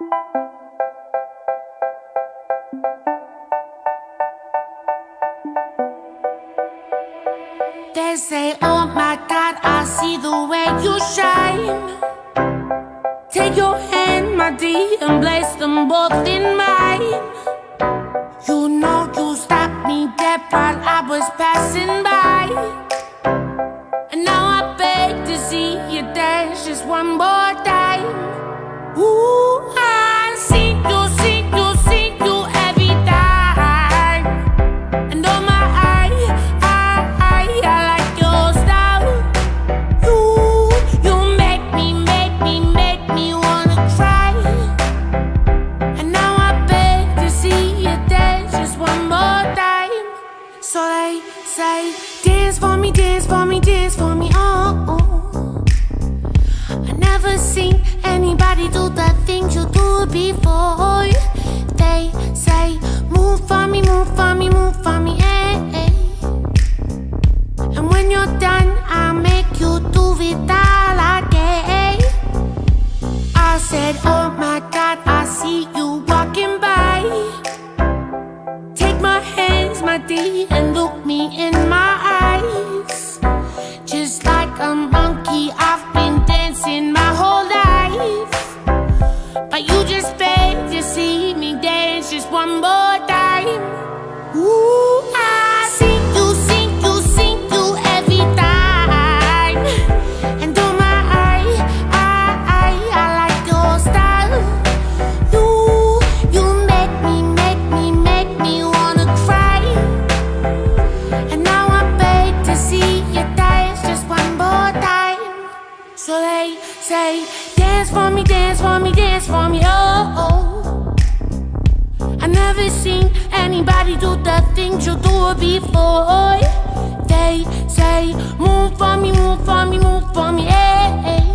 They say, oh my God, I see the way you shine. Take your hand, my dear, and place them both in mine. You know you stopped me dead while I was passing by. And now I beg to see you dance just one more time. Ooh, I see you, see you, see you every time. And oh my, I like your style. You make me wanna cry. And now I beg to see you dance just one more time. So they say, dance for me, dance for me, dance for me, oh. I never seen anybody do the things you do before. They say, move for me, move for me, move for me, eh. And when you're done, I'll make you do it all again. I said, oh my God, I see you walking by. Take my hands, my dear, and look me in my eyes. Just like a monkey, I've been dancing my whole life. But you just beg to see me dance just one more time. Ooh, I see you, see you, see you every time. And oh my, I like your style. You make me wanna cry. And now I beg to see you dance just one more time. So they say, dance for me, dance for me, dance for me, oh. I never seen anybody do the things you do before. They say, move for me, move for me, move for me, eh.